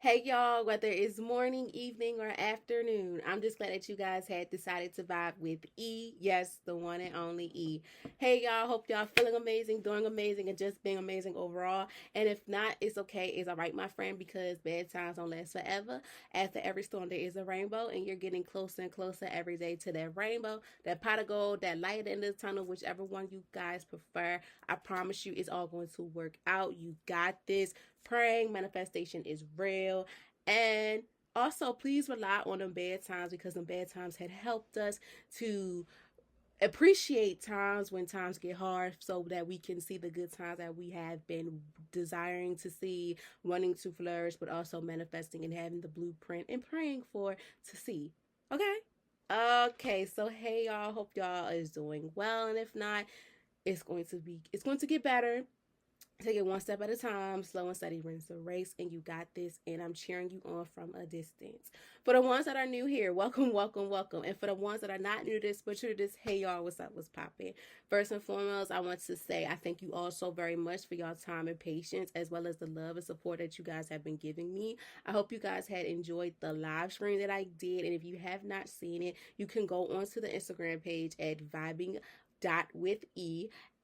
Hey y'all, whether it's morning, evening, or afternoon, I'm just glad that you guys had decided to vibe with E. Yes, the one and only E. Hey y'all, hope y'all feeling amazing, doing amazing, and just being amazing overall. And if not, it's okay. It's all right, my friend, because bad times don't last forever. After every storm, there is a rainbow, and you're getting closer and closer every day to that rainbow, that pot of gold, that light at the end of the tunnel, whichever one you guys prefer. I promise you, it's all going to work out. You got this. Praying manifestation is real. And also, please rely on them bad times because them bad times had helped us to appreciate times when times get hard so that we can see the good times that we have been desiring to see, wanting to flourish, but also manifesting and having the blueprint and praying for to see. Okay? Okay, so hey y'all, hope y'all is doing well, and if not, it's going to get better. Take it one step at a time, slow and steady wins the race, and you got this. And I'm cheering you on from a distance. For the ones that are new here, welcome, welcome, welcome. And for the ones that are not new to this, but true to this, hey y'all, what's up, what's poppin'? First and foremost, I want to say I thank you all so very much for y'all time and patience, as well as the love and support that you guys have been giving me. I hope you guys had enjoyed the live stream that I did, and if you have not seen it, you can go onto the Instagram page at vibing.with.e.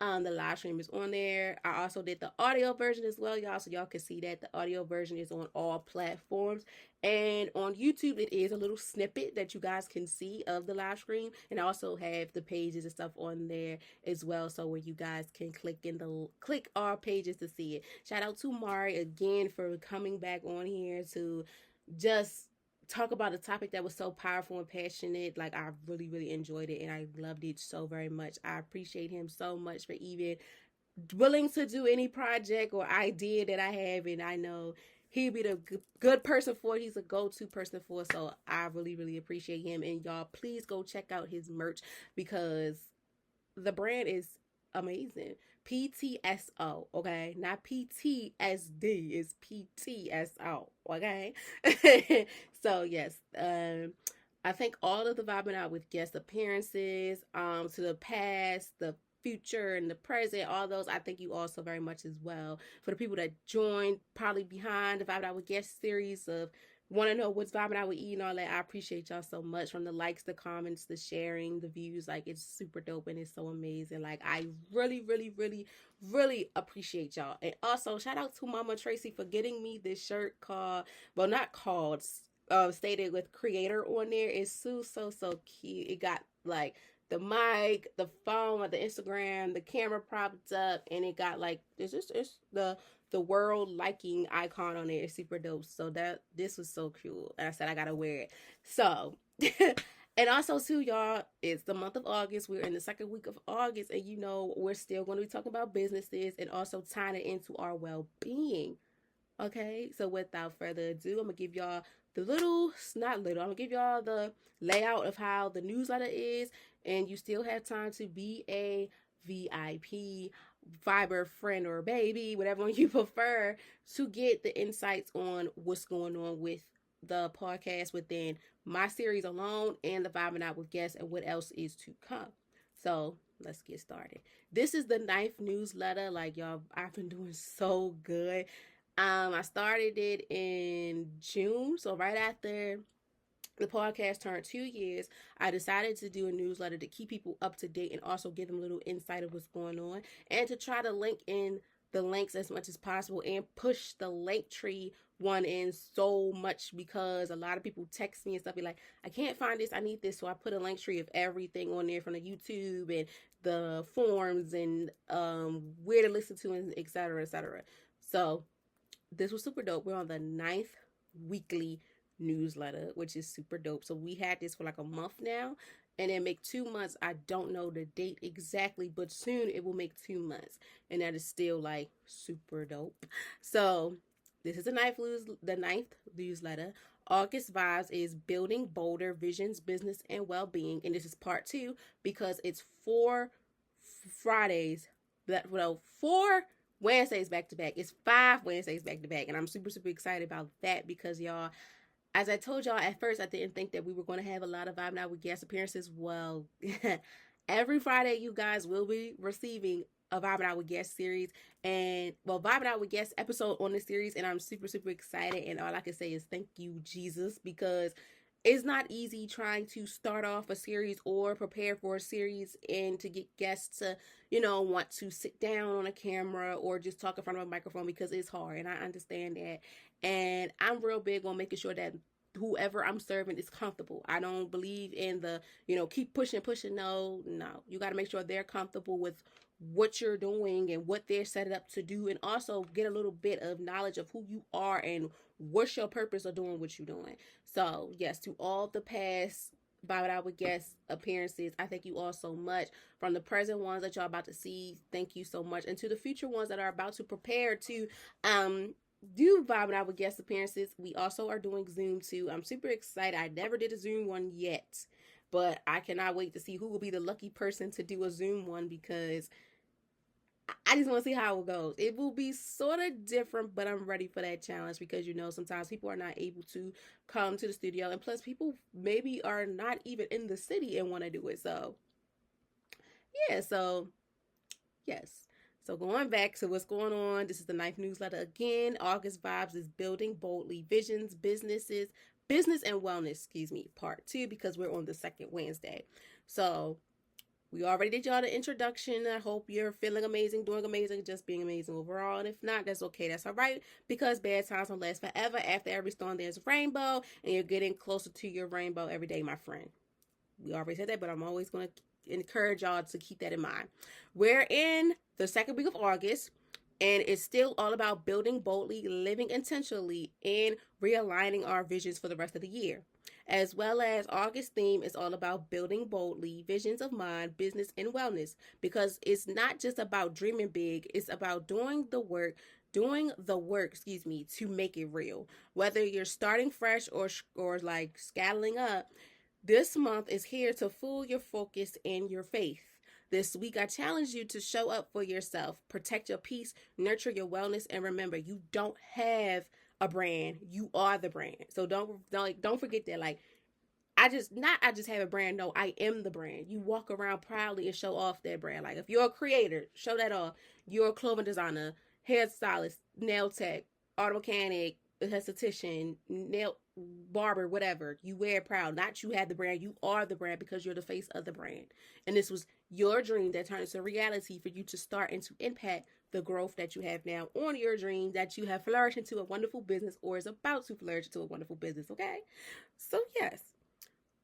The live stream is on there. I also did the audio version as well, y'all, so y'all can see that the audio version is on all platforms. And on YouTube, it is a little snippet that you guys can see of the live stream, and I also have the pages and stuff on there as well, so where you guys can click our pages to see it. Shout out to Mari again for coming back on here to just talk about a topic that was so powerful and passionate. Like, I really, really enjoyed it and I loved it so very much. I appreciate him so much for even willing to do any project or idea that I have, and I know he'd be the good person for it. He's a go-to person for it, so I really, really appreciate him. And y'all, please go check out his merch because the brand is amazing. PTSO, okay? Not PTSD, it's PTSO, okay? So yes, I think all of the vibing out with guest appearances, to the past, the future, and the present, all those, I thank you all so very much as well. For the people that joined probably behind the Vibing Out with Guest series of want to know what's vibing out with E and all that, I appreciate y'all so much. From the likes, the comments, the sharing, the views, like, it's super dope and it's so amazing. Like, I really, really, really, really appreciate y'all. And also, shout out to Mama Tracy for getting me this shirt called, well, not called, stated with creator on there. It's so cute. It got like the mic, the phone, the Instagram, the camera propped up, and it got like it's the world liking icon on there. It's super dope. So that this was so cool. And I said I gotta wear it. So and also too, y'all, it's the month of August. We're in the second week of August, and we're still going to be talking about businesses and also tying it into our well-being. Okay, so without further ado, I'm gonna give y'all I'm gonna give y'all the layout of how the newsletter is, and you still have time to be a VIP, Viber friend or baby, whatever one you prefer, to get the insights on what's going on with the podcast within my series alone and the Vibing Out with Guests and what else is to come. So let's get started. This is the ninth newsletter. Like, y'all, I've been doing so good. I started it in June, so right after the podcast turned 2 years, I decided to do a newsletter to keep people up to date and also give them a little insight of what's going on, and to try to link in the links as much as possible and push the link tree one in so much, because a lot of people text me and stuff, be like, I can't find this, I need this. So I put a link tree of everything on there, from the YouTube and the forms and where to listen to, and etc, etc. So this was super dope. We're on the ninth weekly newsletter, which is super dope. So we had this for like a month now, and then make 2 months. I don't know the date exactly, but soon it will make 2 months, and that is still like super dope. So this is the ninth newsletter. August vibes is building bolder visions, business, and well-being, and this is part 2 because it's 4 Fridays. Four Wednesdays back to back. It's 5 Wednesdays back to back, and I'm super excited about that because, y'all, as I told y'all at first, I didn't think that we were going to have a lot of Vibe Night with guest appearances. Well, every Friday you guys will be receiving a Vibing Out with Guests series, and well, Vibing Out with Guests episode on this series, and I'm super, super excited. And all I can say is thank you, Jesus, because it's not easy trying to start off a series or prepare for a series and to get guests to, want to sit down on a camera or just talk in front of a microphone, because it's hard, and I understand that. And I'm real big on making sure that whoever I'm serving is comfortable. I don't believe in the, keep pushing. No. You got to make sure they're comfortable with what you're doing and what they're set up to do, and also get a little bit of knowledge of who you are and what's your purpose of doing what you're doing. So yes, to all the past Vibing Out with Guests appearances, I thank you all so much. From the present ones that y'all about to see, thank you so much. And to the future ones that are about to prepare to do Vibing Out with Guest appearances, we also are doing Zoom too. I'm super excited. I never did a Zoom one yet, but I cannot wait to see who will be the lucky person to do a Zoom one, because I just want to see how it goes. It will be sort of different, but I'm ready for that challenge, because sometimes people are not able to come to the studio, and plus people maybe are not even in the city and want to do it. So yeah, yes. So going back to what's going on, this is the 9th newsletter again. August Vibes is building boldly, visions, business and wellness, part 2, because we're on the second Wednesday. So we already did y'all the introduction. I hope you're feeling amazing, doing amazing, just being amazing overall. And if not, that's okay. That's all right, because bad times don't last forever. After every storm, there's a rainbow, and you're getting closer to your rainbow every day, my friend. We already said that, but I'm always going to encourage y'all to keep that in mind. We're in the second week of August, and it's still all about building boldly, living intentionally, and realigning our visions for the rest of the year. As well as August theme is all about building boldly, visions of mind, business, and wellness, because it's not just about dreaming big, it's about doing the work to make it real. Whether you're starting fresh or like scaling up, this month is here to fuel your focus and your faith. This week, I challenge you to show up for yourself, protect your peace, nurture your wellness, and remember, you don't have a brand. You are the brand. So don't forget that. Like, I just have a brand. No, I am the brand. You walk around proudly and show off that brand. Like, if you're a creator, show that off. You're a clothing designer, hairstylist, nail tech, auto mechanic, esthetician, nail barber, whatever. You wear it proud. Not you have the brand. You are the brand, because you're the face of the brand. And this was your dream that turned into reality for you to start and to impact the growth that you have now on your dream, that you have flourished into a wonderful business, or is about to flourish into a wonderful business. Okay. So yes.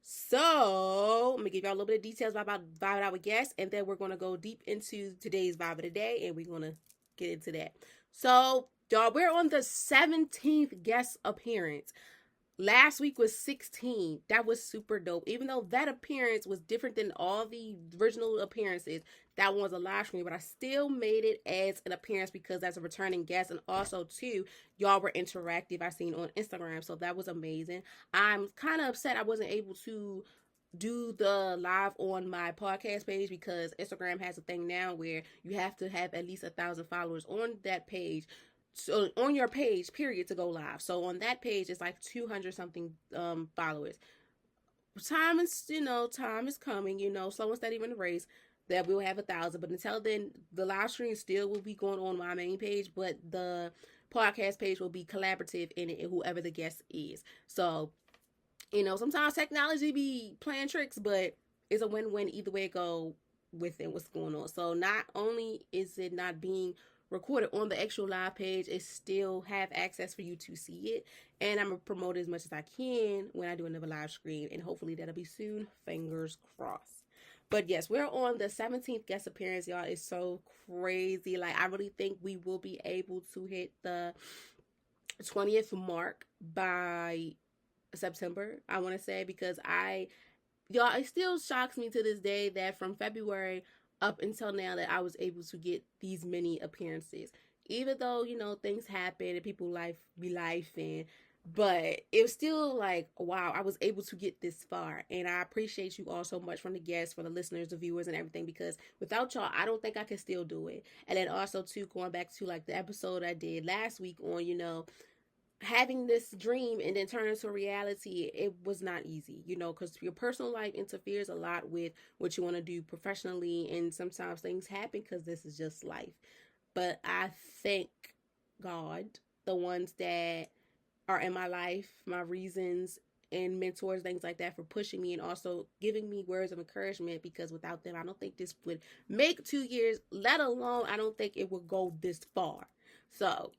So I'm gonna give y'all a little bit of details about Vibing Out with Guests, and then we're gonna go deep into today's vibe of the day, and we're gonna get into that. So y'all, we're on the 17th guest appearance. Last week was 16. That was super dope. Even though that appearance was different than all the original appearances, that one was a live stream, but I still made it as an appearance because that's a returning guest. And also, too, y'all were interactive. I seen on Instagram, so that was amazing. I'm kind of upset I wasn't able to do the live on my podcast page, because Instagram has a thing now where you have to have at least 1,000 followers on that page. So on your page, period, to go live. So on that page, it's like 200 something followers. Time is coming, slow and steady in the race, that we'll have 1,000. But until then, the live stream still will be going on my main page, but the podcast page will be collaborative in it, whoever the guest is. So, sometimes technology be playing tricks, but it's a win-win either way it go within what's going on. So not only is it not being recorded on the actual live page, it still have access for you to see it, and I'm gonna promote it as much as I can when I do another live stream, and hopefully that'll be soon, fingers crossed. But yes, we're on the 17th guest appearance, y'all. It's so crazy. Like, I really think we will be able to hit the 20th mark by September, I want to say, because it still shocks me to this day that from February up until now that I was able to get these many appearances, even though, things happen and people be life, but it was still like, wow, I was able to get this far. And I appreciate you all so much, from the guests, from the listeners, the viewers, and everything, because without y'all, I don't think I could still do it. And then also, too, going back to like the episode I did last week on, having this dream and then turn into reality, it was not easy, because your personal life interferes a lot with what you want to do professionally, and sometimes things happen because this is just life. But I thank God, the ones that are in my life, my reasons and mentors, things like that, for pushing me and also giving me words of encouragement, because without them, I don't think this would make 2 years, let alone I don't think it would go this far. So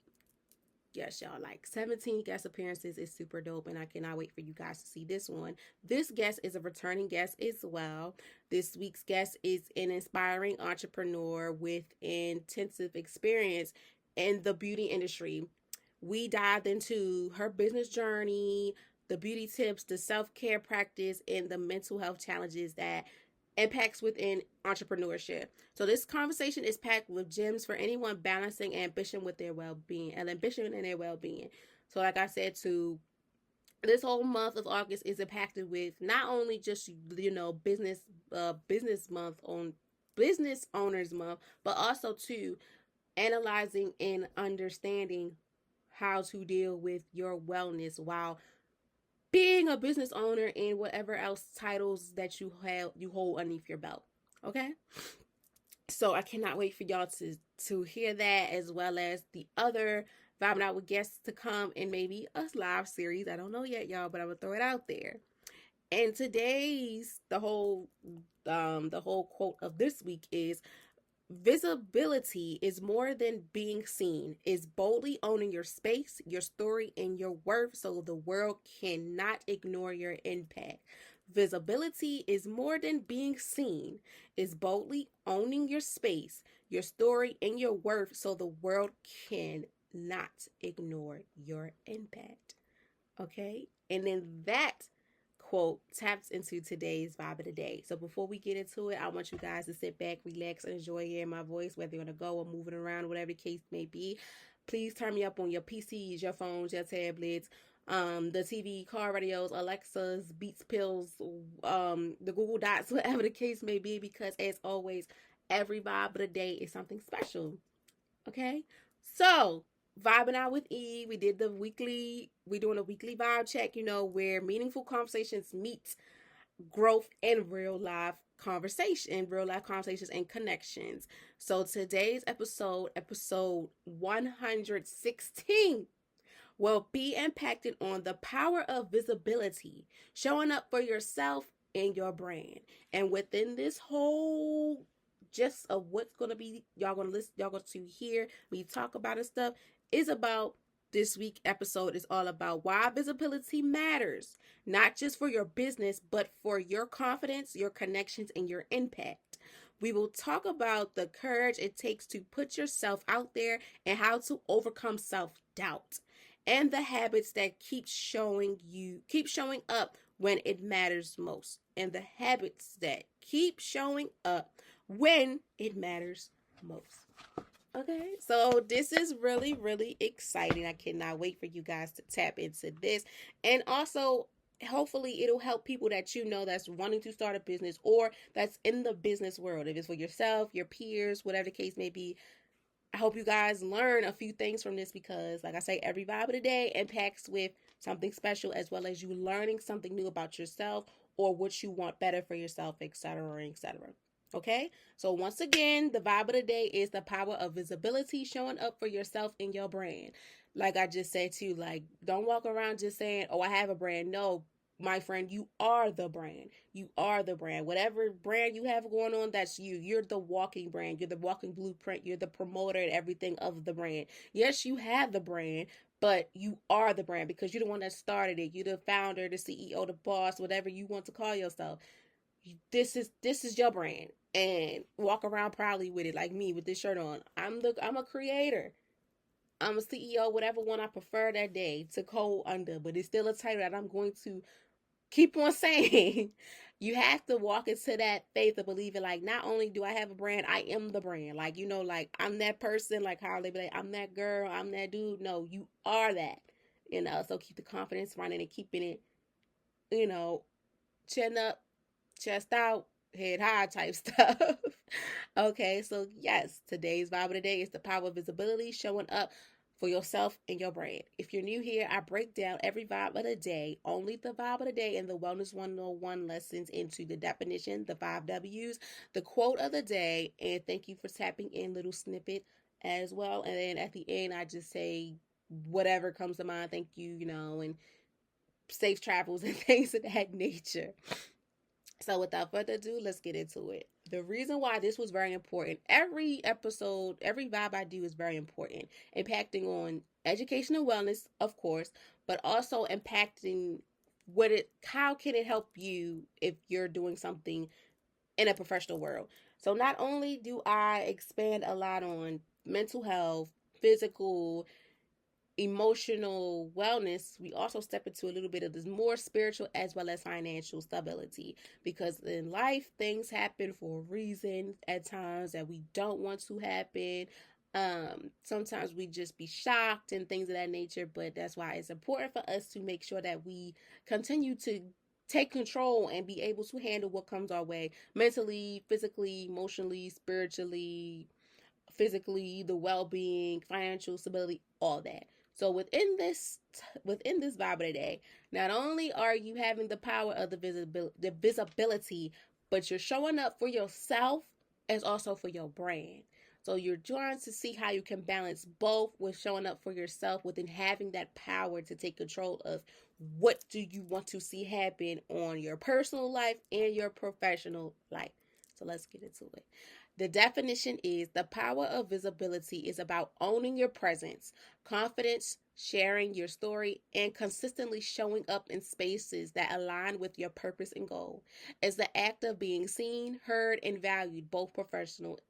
yes, y'all, like 17 guest appearances is super dope, and I cannot wait for you guys to see this one. This guest is a returning guest as well. This week's guest is an inspiring entrepreneur with intensive experience in the beauty industry. We dived into her business journey, the beauty tips, the self-care practice, and the mental health challenges that impacts within entrepreneurship. So this conversation is packed with gems for anyone balancing ambition with their well-being and ambition and their well-being. So like I said, to this whole month of August is impacted with not only just business month on business owners month, but also to analyzing and understanding how to deal with your wellness while being a business owner and whatever else titles that you hold underneath your belt. Okay? So I cannot wait for y'all to hear that, as well as the other vibing out with guests to come in maybe a live series. I don't know yet, y'all, but I'm gonna throw it out there. And today's the whole quote of this week is: visibility is more than being seen, is boldly owning your space, your story, and your worth so the world cannot ignore your impact. Visibility is more than being seen, is boldly owning your space, your story, and your worth so the world cannot ignore your impact. Okay? And then that quote taps into today's vibe of the day. So before we get into it, I want you guys to sit back, relax, and enjoy hearing my voice, whether you're on the go or moving around, whatever the case may be. Please turn me up on your PCs, your phones, your tablets, the TV, car radios, Alexas, Beats Pills, the Google Dots, whatever the case may be, because as always, every vibe of the day is something special. Okay? So vibing out with E. We're doing a weekly vibe check, where meaningful conversations meet growth and real life conversations and connections. So today's episode 116, will be impacted on the power of visibility, showing up for yourself and your brand. And within this whole just of what's going to be, y'all going to hear me talk about and stuff, is about this week episode is all about why visibility matters, not just for your business, but for your confidence, your connections, and your impact. We will talk about the courage it takes to put yourself out there and how to overcome self-doubt and the habits that keep showing up when it matters most, and the habits that keep showing up when it matters most. Okay, so this is really, really exciting. I cannot wait for you guys to tap into this. And also, hopefully, it'll help people that that's wanting to start a business or that's in the business world. If it's for yourself, your peers, whatever the case may be, I hope you guys learn a few things from this, because, like I say, every vibe of the day impacts with something special, as well as you learning something new about yourself or what you want better for yourself, etc., etc. Okay, so once again, the vibe of the day is the power of visibility, showing up for yourself and your brand. Like I just said too, like, don't walk around just saying, oh, I have a brand. No, my friend, you are the brand. You are the brand. Whatever brand you have going on, that's you. You're the walking brand. You're the walking blueprint. You're the promoter and everything of the brand. Yes, you have the brand, but you are the brand because you're the one that started it. You're the founder, the CEO, the boss, whatever you want to call yourself. This is your brand, and walk around proudly with it, like me with this shirt on. I'm a creator. I'm a CEO, whatever one I prefer that day to code under, but it's still a title that I'm going to keep on saying. You have to walk into that faith of believing, like, not only do I have a brand, I am the brand. Like, like, I'm that person, like how they be like, I'm that girl, I'm that dude. No, you are that. So keep the confidence running and keeping it, chin up, chest out, head high type stuff. Okay, so yes, today's vibe of the day is the power of visibility, showing up for yourself and your brand. If you're new here, I break down every vibe of the day, only the vibe of the day, and the Wellness 101 lessons into the definition, the 5 W's, the quote of the day, and thank you for tapping in, little snippet as well. And then at the end, I just say whatever comes to mind, thank you, and safe travels and things of that nature. So without further ado, let's get into it. The reason why this was very important, every episode, every vibe I do is very important, impacting on education and wellness, of course, but also impacting how can it help you if you're doing something in a professional world. So not only do I expand a lot on mental health, physical, emotional wellness, we also step into a little bit of this more spiritual as well as financial stability, because in life things happen for a reason at times that we don't want to happen. Sometimes we just be shocked and things of that nature, but that's why it's important for us to make sure that we continue to take control and be able to handle what comes our way mentally, physically, emotionally, spiritually, physically, the well-being, financial stability, all that. So within this vibe of the day, not only are you having the power of the visibility, but you're showing up for yourself as also for your brand. So you're trying to see how you can balance both with showing up for yourself within having that power to take control of what do you want to see happen on your personal life and your professional life. So let's get into it. The definition is the power of visibility is about owning your presence, confidence, sharing your story, and consistently showing up in spaces that align with your purpose and goal. It's the act of being seen, heard, and valued, both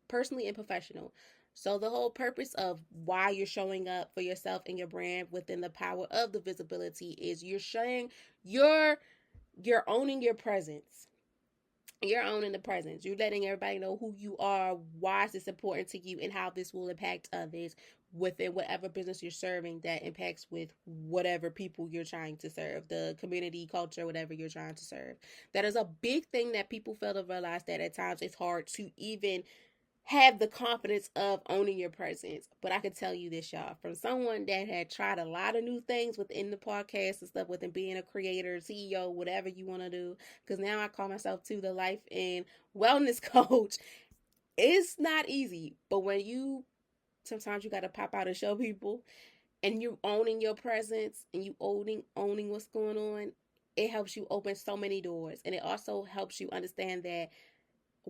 personally and professional. So the whole purpose of why you're showing up for yourself and your brand within the power of the visibility is you're owning your presence. You're owning the presence. You're letting everybody know who you are, why is this important to you, and how this will impact others within whatever business you're serving that impacts with whatever people you're trying to serve, the community, culture, whatever you're trying to serve. That is a big thing that people fail to realize, that at times it's hard to even have the confidence of owning your presence. But I can tell you this, y'all, from someone that had tried a lot of new things within the podcast and stuff, within being a creator, CEO, whatever you want to do, because now I call myself too the life and wellness coach. It's not easy, but sometimes you got to pop out and show people, and you owning your presence and you owning what's going on, it helps you open so many doors. And it also helps you understand that,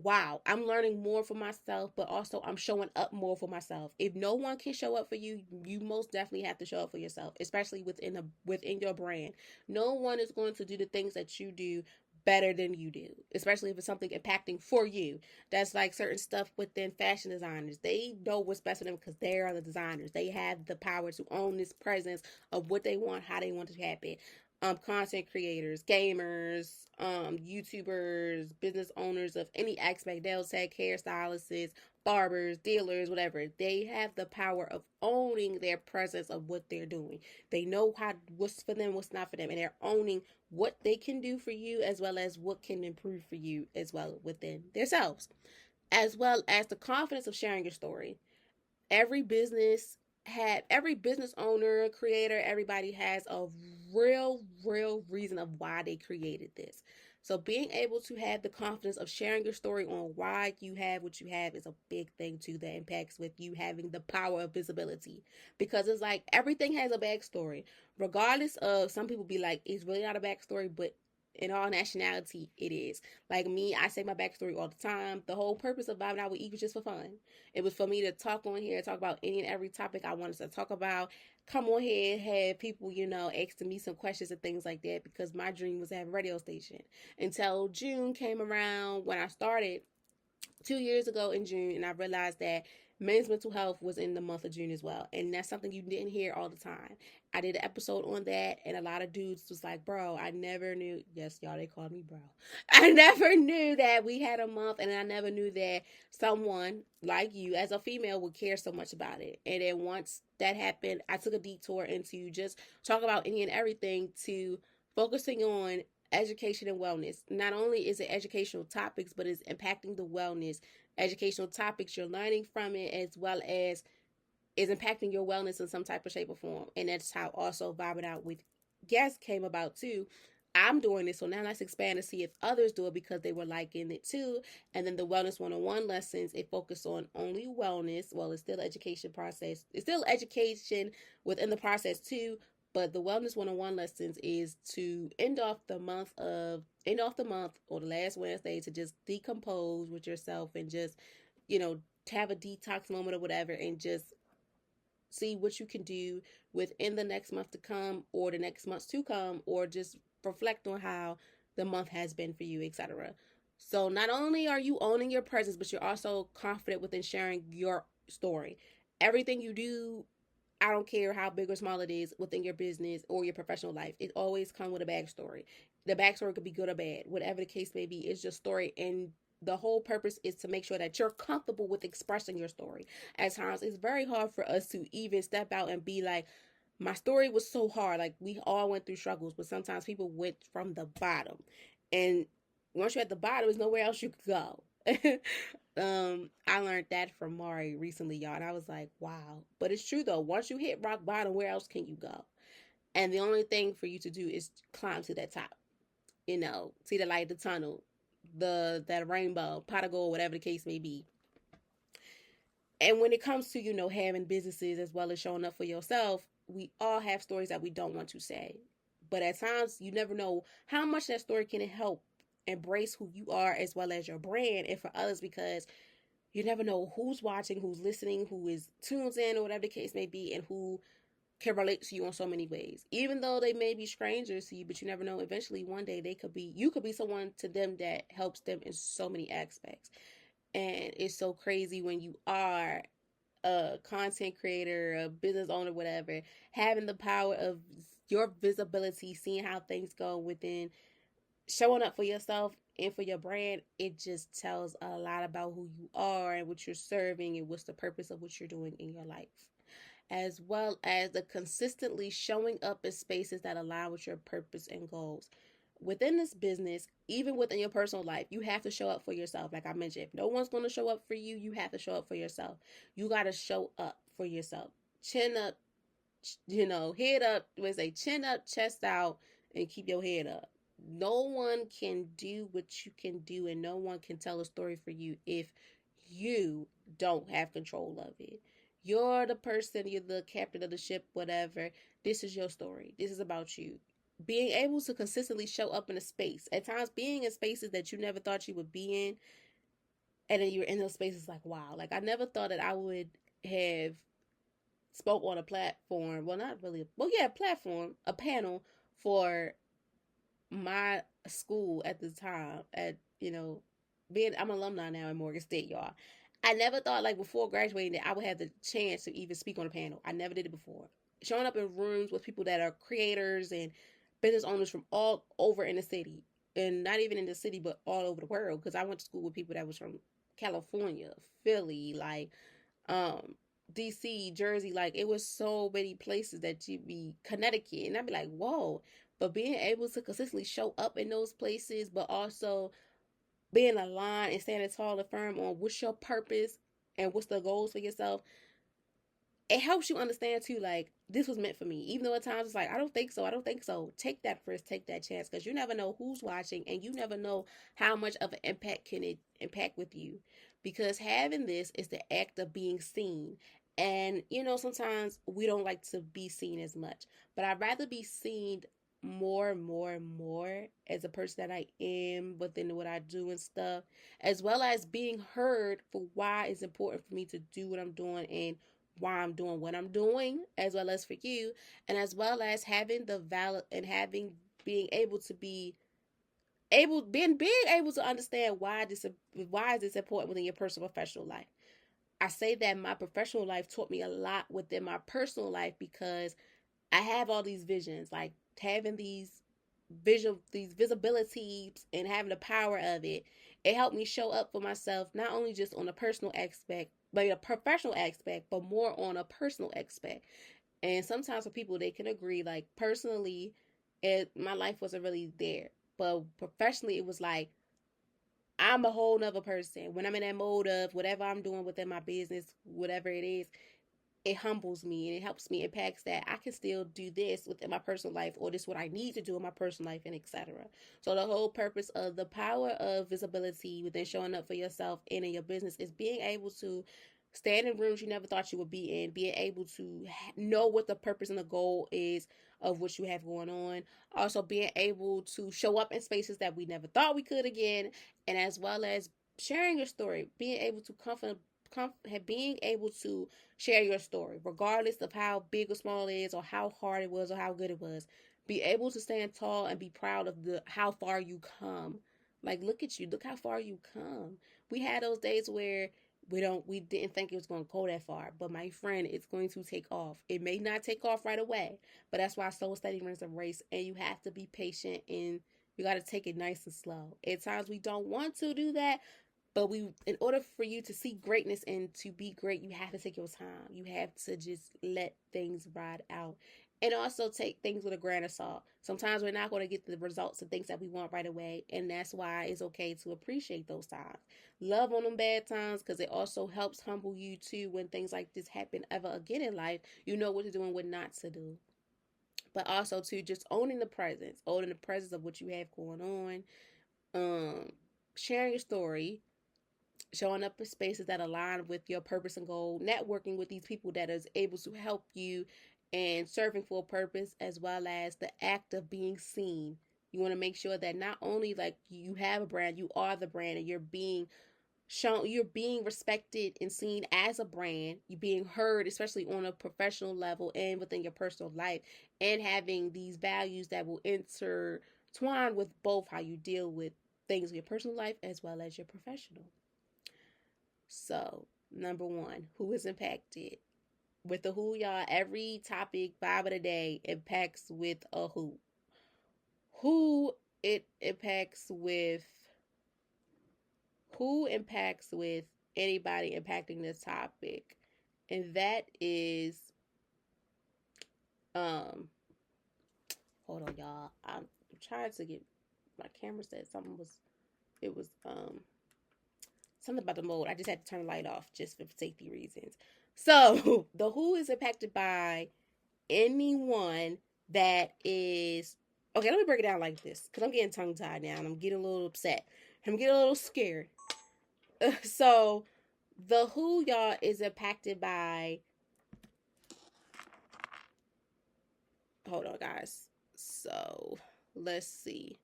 wow, I'm learning more for myself, but also I'm showing up more for myself. If no one can show up for you, you most definitely have to show up for yourself, especially within your brand. No one is going to do the things that you do better than you do, especially if it's something impacting for you. That's like certain stuff within fashion designers. They know what's best for them because they are the designers. They have the power to own this presence of what they want, how they want it to happen. Content creators, gamers, YouTubers, business owners of any aspect, nail tech, hairstylists, barbers, dealers, whatever. They have the power of owning their presence of what they're doing. They know what's for them, what's not for them, and they're owning what they can do for you as well as what can improve for you as well within themselves, as well as the confidence of sharing your story. Every business owner, creator, everybody has a real reason of why they created this. So being able to have the confidence of sharing your story on why you have what you have is a big thing too, that impacts with you having the power of visibility. Because it's like everything has a backstory. Regardless of, some people be like, it's really not a backstory, but in all nationality, it is. Like me, I say my backstory all the time. The whole purpose of Vibing Out with E was just for fun. It was for me to talk on here, talk about any and every topic I wanted to talk about. Come on here and have people, asking me some questions and things like that, because my dream was to have a radio station. Until June came around, when I started 2 years ago in June, and I realized that men's mental health was in the month of June as well. And that's something you didn't hear all the time. I did an episode on that, and a lot of dudes was like, bro, I never knew. Yes, y'all, they called me bro. I never knew that we had a month, and I never knew that someone like you as a female would care so much about it. And then once that happened, I took a detour into just talk about any and everything, to focusing on education and wellness. Not only is it educational topics, but it's impacting the wellness. Educational topics, you're learning from it, as well as is impacting your wellness in some type of shape or form. And that's how also vibing out with guests came about too. I'm doing this, so now let's expand to see if others do it because they were liking it too. And then the wellness 101 lessons, it focused on only wellness. Well, it's still an education process. It's still education within the process too. But the wellness 101 lessons is to end off the month or the last Wednesday to just decompose with yourself and just, you know, have a detox moment or whatever and just see what you can do within the next month to come or the next months to come, or just reflect on how the month has been for you, etc. So not only are you owning your presence, but you're also confident within sharing your story. Everything you do, I don't care how big or small it is within your business or your professional life, it always comes with a backstory. The backstory could be good or bad, whatever the case may be. It's your story, and the whole purpose is to make sure that you're comfortable with expressing your story. At times, it's very hard for us to even step out and be like, my story was so hard. Like, we all went through struggles, but sometimes people went from the bottom. And once you're at the bottom, there's nowhere else you could go. I learned that from Mari recently, y'all, and I was like, wow. But it's true though. Once you hit rock bottom, where else can you go? And the only thing for you to do is climb to that top. You know, see the light of the tunnel, that rainbow, pot of gold, whatever the case may be. And when it comes to, having businesses as well as showing up for yourself, we all have stories that we don't want to say. But at times, you never know how much that story can help embrace who you are as well as your brand and for others, because you never know who's watching, who's listening, who is tuned in, or whatever the case may be, and who can relate to you in so many ways. Even though they may be strangers to you, but you never know. Eventually, one day, you could be someone to them that helps them in so many aspects. And it's so crazy when you are a content creator, a business owner, whatever, having the power of your visibility, seeing how things go within, showing up for yourself and for your brand. It just tells a lot about who you are and what you're serving and what's the purpose of what you're doing in your life, as well as the consistently showing up in spaces that align with your purpose and goals. Within this business, even within your personal life, you have to show up for yourself. Like I mentioned, if no one's going to show up for you, you have to show up for yourself. You got to show up for yourself. Chin up, head up. We say chin up, chest out, and keep your head up. No one can do what you can do, and no one can tell a story for you if you don't have control of it. You're the person, you're the captain of the ship, whatever. This is your story. This is about you. Being able to consistently show up in a space, at times being in spaces that you never thought you would be in, and then you're in those spaces like, wow. Like, I never thought that I would have spoke on a platform. Well, not really. Well, yeah, platform, a panel for my school at the time. I'm an alumni now in Morgan State, y'all. I never thought, like, before graduating, that I would have the chance to even speak on a panel. I never did it before. Showing up in rooms with people that are creators and business owners from all over in the city, and not even in the city, but all over the world. Because I went to school with people that was from California, Philly, like, DC, Jersey. Like, it was so many places that you'd be, Connecticut, and I'd be like, whoa. But being able to consistently show up in those places, but also being aligned and standing tall and firm on what's your purpose and what's the goals for yourself, it helps you understand too, like, this was meant for me. Even though at times it's like, I don't think so. Take that risk, take that chance, because you never know who's watching, and you never know how much of an impact can it impact with you. Because having this is the act of being seen. And, sometimes we don't like to be seen as much. But I'd rather be seen more as a person that I am within what I do and stuff, as well as being heard for why it's important for me to do what I'm doing and why I'm doing what I'm doing, as well as for you, and as well as having the valid and being able to understand why is this important within your personal professional life. I say that my professional life taught me a lot within my personal life, because I have all these visions, like having these visibilities and having the power of it. It helped me show up for myself, not only just on a personal aspect, but a professional aspect, but more on a personal aspect. And sometimes for people, they can agree, like, personally, my life wasn't really there. But professionally, it was like, I'm a whole nother person. When I'm in that mode of whatever I'm doing within my business, whatever it is, it humbles me and it helps me impacts that I can still do this within my personal life, or this is what I need to do in my personal life, and etc. So the whole purpose of the power of visibility within showing up for yourself and in your business is being able to stand in rooms you never thought you would be in, being able to know what the purpose and the goal is of what you have going on. Also being able to show up in spaces that we never thought we could again, and as well as sharing your story, being able to being able to share your story, regardless of how big or small it is, or how hard it was, or how good it was. Be able to stand tall and be proud of the how far you come. Like, look at you, look how far you come. We had those days where we didn't think it was going to go that far, but my friend, it's going to take off. It may not take off right away, but that's why slow and steady runs a race, and you have to be patient, and you got to take it nice and slow. At times we don't want to do that, but in order for you to see greatness and to be great, you have to take your time. You have to just let things ride out. And also take things with a grain of salt. Sometimes we're not going to get the results and things that we want right away. And that's why it's okay to appreciate those times. Love on them bad times, because it also helps humble you too when things like this happen ever again in life. You know what to do and what not to do. But also too, just owning the presence of what you have going on. Sharing your story, showing up in spaces that align with your purpose and goal, networking with these people that is able to help you, and serving for a purpose, as well as the act of being seen. You want to make sure that not only like you have a brand, you are the brand, and you're being shown, you're being respected and seen as a brand, you're being heard, especially on a professional level and within your personal life, and having these values that will intertwine with both how you deal with things in your personal life as well as your professional. So, number one, who is impacted? With the who, y'all, every topic, vibe of the day impacts with a who. Who impacts with anybody impacting this topic. And that is, hold on, y'all. I'm trying to get, my camera said something something about the mode. I just had to turn the light off just for safety reasons. So the who is impacted by anyone that is, okay, let me break it down like this, because I'm getting tongue tied now and I'm getting a little upset. I'm getting a little scared. So the who, y'all, is impacted by, hold on, guys. So let's see.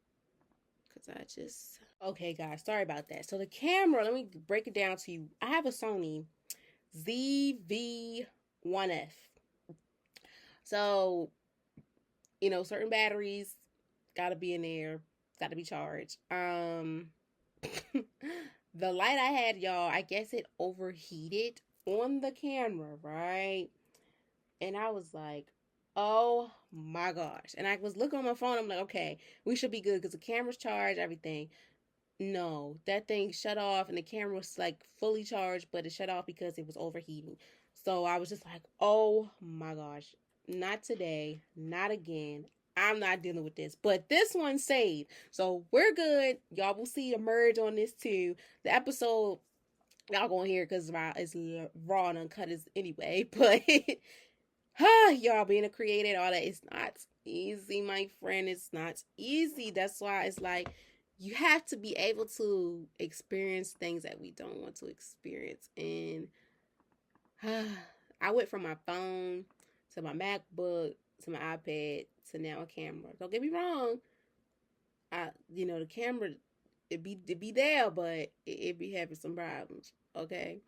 Okay, guys, sorry about that. So the camera, let me break it down to you. I have a Sony ZV-1F. So, certain batteries gotta be in there, gotta be charged. The light I had, y'all, I guess it overheated on the camera, right? And I was like, oh my gosh. And I was looking on my phone, I'm like, okay, we should be good because the camera's charged, everything. No, that thing shut off and the camera was like fully charged, but it shut off because it was overheating. So I was just like, oh my gosh, not today, not again. I'm not dealing with this. But this one saved. So we're good. Y'all will see a merge on this too. The episode, y'all gonna hear it because it's raw and uncut as anyway. But y'all being a creator, all that, it's not easy, my friend. It's not easy. That's why it's like, you have to be able to experience things that we don't want to experience. And I went from my phone to my MacBook to my iPad to now a camera. Don't get me wrong. The camera, it be there, but it be having some problems. Okay.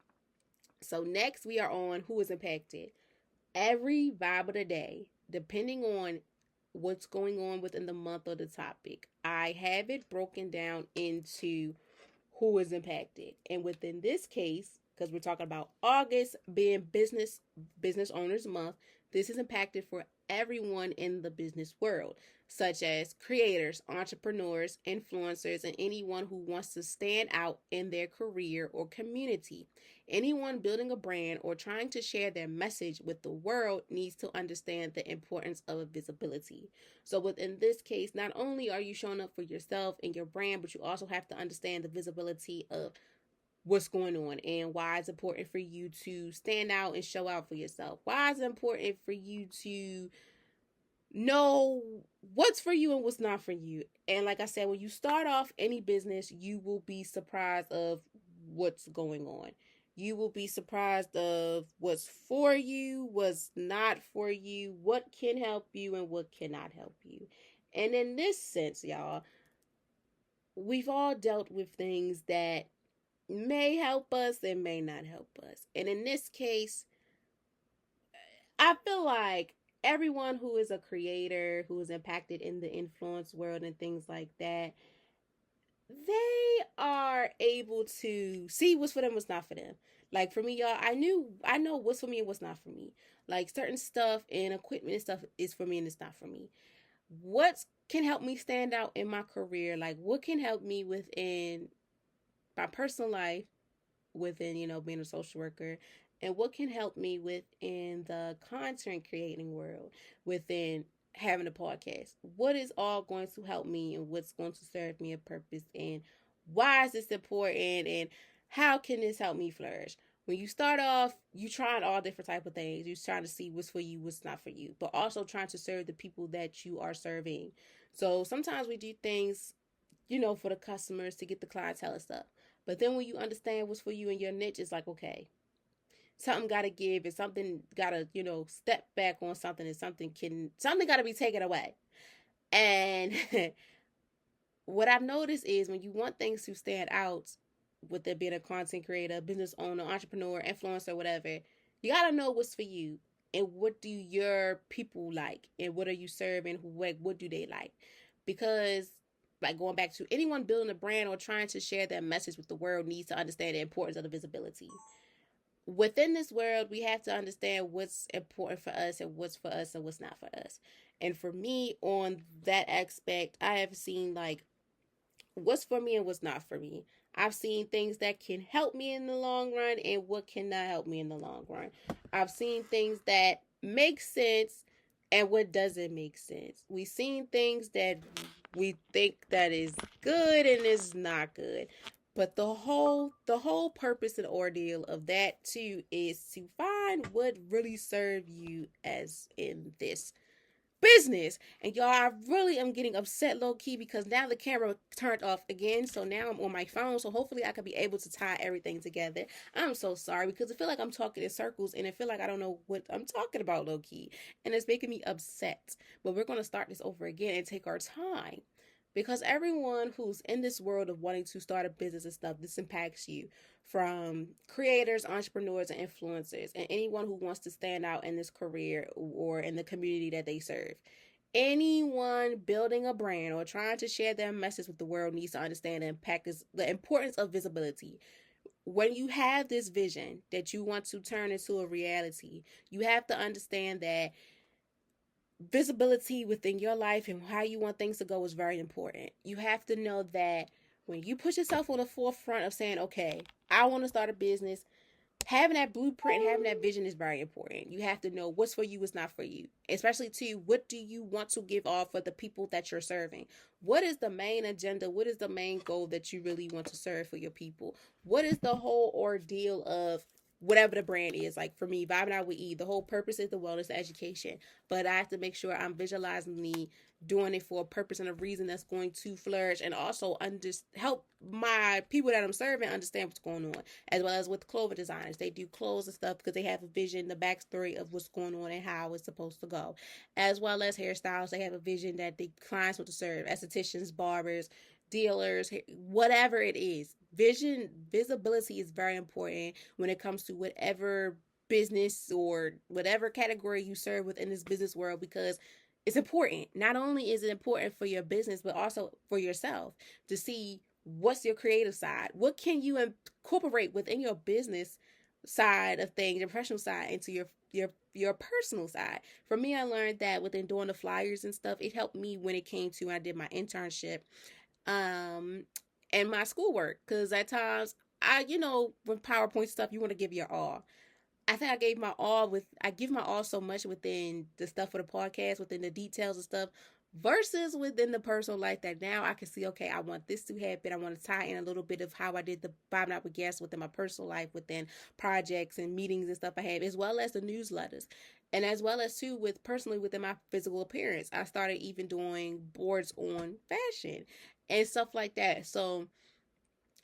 So next we are on who is impacted. Every vibe of the day, depending on what's going on within the month or the topic, I have it broken down into who is impacted. And within this case, because we're talking about August being business owners month, this is impacted for everyone in the business world, such as creators, entrepreneurs, influencers, and anyone who wants to stand out in their career or community. Anyone building a brand or trying to share their message with the world needs to understand the importance of visibility. So within this case, not only are you showing up for yourself and your brand, but you also have to understand the visibility of what's going on and why it's important for you to stand out and show out for yourself. Why is it important for you to know what's for you and what's not for you. And like I said, when you start off any business, you will be surprised of what's going on. You will be surprised of what's for you, what's not for you, what can help you and what cannot help you. And in this sense, y'all, we've all dealt with things that may help us and may not help us. And in this case, I feel like everyone who is a creator, who is impacted in the influence world and things like that, they are able to see what's for them, what's not for them. Like for me, y'all, I know what's for me and what's not for me. Like certain stuff and equipment and stuff is for me and it's not for me. What can help me stand out in my career? Like what can help me within my personal life, within, being a social worker, and what can help me within the content creating world, within having a podcast. What is all going to help me and what's going to serve me a purpose, and why is this important, and how can this help me flourish? When you start off, you trying all different type of things. You're trying to see what's for you, what's not for you, but also trying to serve the people that you are serving. So sometimes we do things, for the customers to get the clientele and stuff. But then when you understand what's for you and your niche, it's like, okay, something got to give and something got to, step back on something, and something got to be taken away. And what I've noticed is when you want things to stand out, with it being a content creator, business owner, entrepreneur, influencer, whatever, you got to know what's for you and what do your people like and what are you serving, what do they like. Because like going back to anyone building a brand or trying to share their message with the world needs to understand the importance of the visibility. Within this world, we have to understand what's important for us and what's for us and what's not for us. And for me, on that aspect, I have seen like what's for me and what's not for me. I've seen things that can help me in the long run and what cannot help me in the long run. I've seen things that make sense and what doesn't make sense. We've seen things that we think that is good and is not good. But the whole purpose and ordeal of that too is to find what really serves you as in this business. And y'all, I really am getting upset low key because now the camera turned off again. So now I'm on my phone. So hopefully I can be able to tie everything together. I'm so sorry because I feel like I'm talking in circles and I feel like I don't know what I'm talking about low key. And it's making me upset. But we're going to start this over again and take our time. Because everyone who's in this world of wanting to start a business and stuff, this impacts you. From creators, entrepreneurs, and influencers, and anyone who wants to stand out in this career or in the community that they serve. Anyone building a brand or trying to share their message with the world needs to understand the importance of visibility. When you have this vision that you want to turn into a reality, you have to understand that visibility within your life and how you want things to go is very important. You have to know that when you put yourself on the forefront of saying, okay, I want to start a business, having that blueprint and having that vision is very important. You have to know what's for you, what's not for you. Especially too, what do you want to give off for the people that you're serving? What is the main agenda? What is the main goal that you really want to serve for your people? What is the whole ordeal of whatever the brand is? Like for me, Vibing Out with E, the whole purpose is the wellness education. But I have to make sure I'm visualizing me doing it for a purpose and a reason that's going to flourish, and also help my people that I'm serving understand what's going on. As well as with clothing designers, they do clothes and stuff because they have a vision, the backstory of what's going on and how it's supposed to go. As well as hairstyles, they have a vision that the clients want to serve. Estheticians, barbers, dealers, whatever it is. Visibility is very important when it comes to whatever business or whatever category you serve within this business world, because it's important. Not only is it important for your business, but also for yourself to see what's your creative side. What can you incorporate within your business side of things, your professional side, into your personal side. For me, I learned that within doing the flyers and stuff, it helped me when it came to when I did my internship and my schoolwork. Because at times, with PowerPoint stuff, you want to give your all. I think I give my all so much within the stuff for the podcast, within the details and stuff. versus within the personal life that now I can see, okay, I want this to happen. I want to tie in a little bit of how I did the 5 Night with Guests within my personal life, within projects and meetings and stuff I have, as well as the newsletters. And as well as too with personally within my physical appearance. I started even doing boards on fashion and stuff like that. So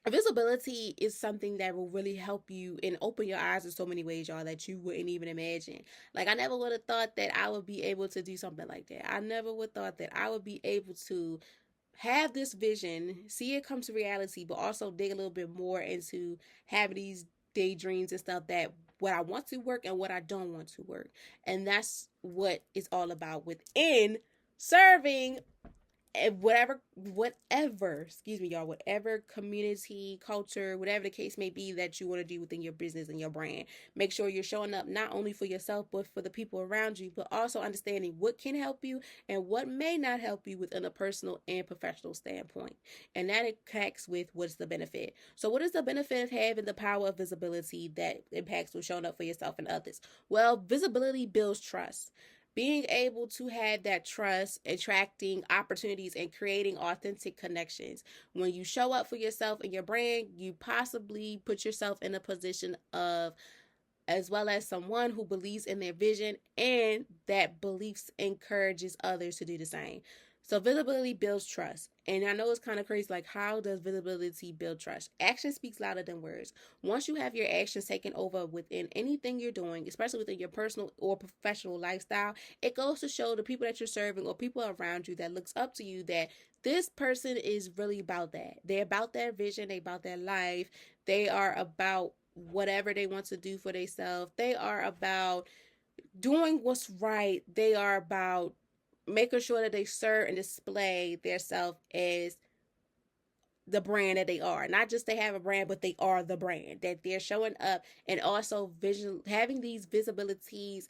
visibility is something that will really help you and open your eyes in so many ways, y'all, that you wouldn't even imagine. Like, I never would have thought that I would be able to do something like that. I never would have thought that I would be able to have this vision, see it come to reality, but also dig a little bit more into having these daydreams and stuff, that what I want to work and what I don't want to work. And that's what it's all about within serving whatever, excuse me, y'all, whatever community, culture, whatever the case may be that you want to do within your business and your brand. Make sure you're showing up not only for yourself, but for the people around you, but also understanding what can help you and what may not help you within a personal and professional standpoint. And that impacts with what's the benefit. So what is the benefit of having the power of visibility that impacts with showing up for yourself and others? Well, visibility builds trust. Being able to have that trust, attracting opportunities and creating authentic connections. When you show up for yourself and your brand, you possibly put yourself in a position of, as well as someone who believes in their vision, and that beliefs encourages others to do the same. So visibility builds trust. And I know it's kind of crazy, like, how does visibility build trust? Action speaks louder than words. Once you have your actions taken over within anything you're doing, especially within your personal or professional lifestyle, it goes to show the people that you're serving or people around you that looks up to you that this person is really about that. They're about their vision. They about their life. They are about whatever they want to do for themselves. They are about doing what's right. They are about making sure that they serve and display their self as the brand that they are. Not just they have a brand, but they are the brand, that they're showing up, and also having these visibilities,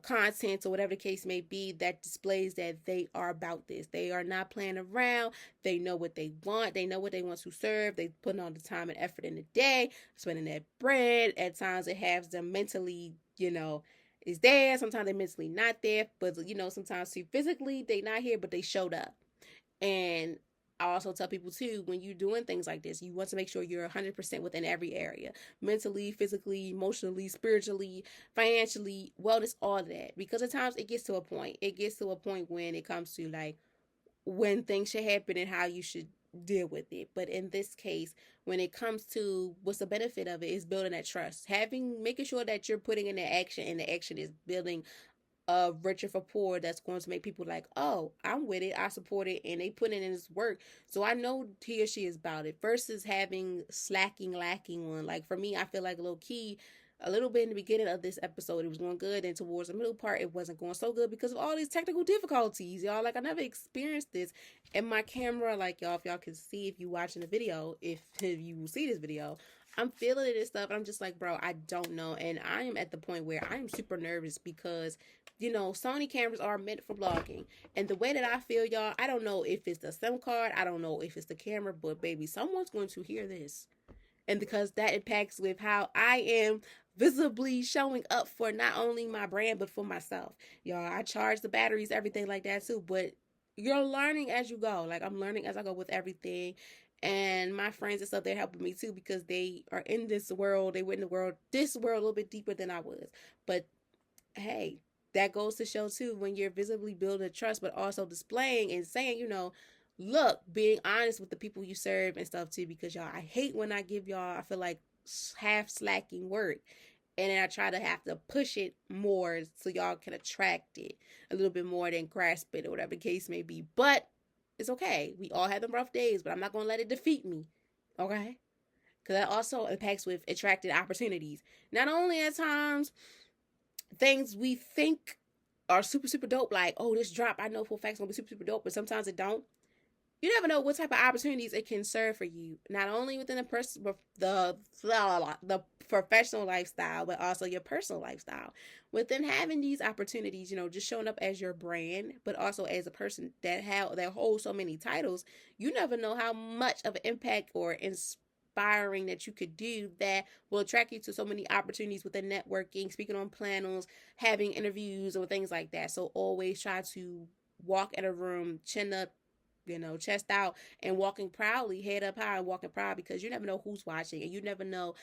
content or whatever the case may be, that displays that they are about this. They are not playing around. They know what they want. They know what they want to serve. They put on the time and effort in the day, spending that bread. At times it has them mentally, is there. Sometimes they're mentally not there, but sometimes too physically they not here, but they showed up. And I also tell people too, when you're doing things like this, you want to make sure you're 100% within every area: mentally, physically, emotionally, spiritually, financially, wellness, all of that. Because at times it gets to a point. It gets to a point when it comes to like when things should happen and how you should deal with it. But in this case, when it comes to what's the benefit of it, is building that trust, making sure that you're putting in the action, and the action is building a richer for poor, that's going to make people like, oh, I'm with it, I support it, and they put it in this work, so I know he or she is about it, versus having lacking one. Like for me, I feel like low key a little bit in the beginning of this episode it was going good, and towards the middle part it wasn't going so good because of all these technical difficulties, y'all. Like, I never experienced this in my camera. Like, y'all, if y'all can see, if you watching the video, if you will see this video, I'm feeling it and stuff, and I'm just like, bro, I don't know. And I am at the point where I am super nervous because Sony cameras are meant for vlogging, and the way that I feel, y'all, I don't know if it's the SIM card, I don't know if it's the camera, but baby, someone's going to hear this. And because that impacts with how I am visibly showing up for not only my brand, but for myself. Y'all, I charge the batteries, everything like that too. But you're learning as you go. Like, I'm learning as I go with everything. And my friends and stuff, they're helping me too, because they are in this world. They were in this world a little bit deeper than I was. But hey, that goes to show too, when you're visibly building trust, but also displaying and saying, look, being honest with the people you serve and stuff too, because y'all, I hate when I give y'all, I feel like, half slacking work, and then I try to have to push it more so y'all can attract it a little bit more than grasp it, or whatever the case may be. But it's okay. We all have them rough days, but I'm not going to let it defeat me. Okay? Because that also impacts with attracting opportunities. Not only at times things we think are super, super dope, like, oh, this drop, I know for a fact it's going to be super, super dope, but sometimes it don't. You never know what type of opportunities it can serve for you, not only within the professional lifestyle, but also your personal lifestyle. Within having these opportunities, just showing up as your brand, but also as a person that holds so many titles, you never know how much of an impact or inspiring that you could do that will attract you to so many opportunities within networking, speaking on panels, having interviews, or things like that. So always try to walk in a room, chin up, chest out, and walking proudly, head up high, and walking proud, because you never know who's watching, and you never know,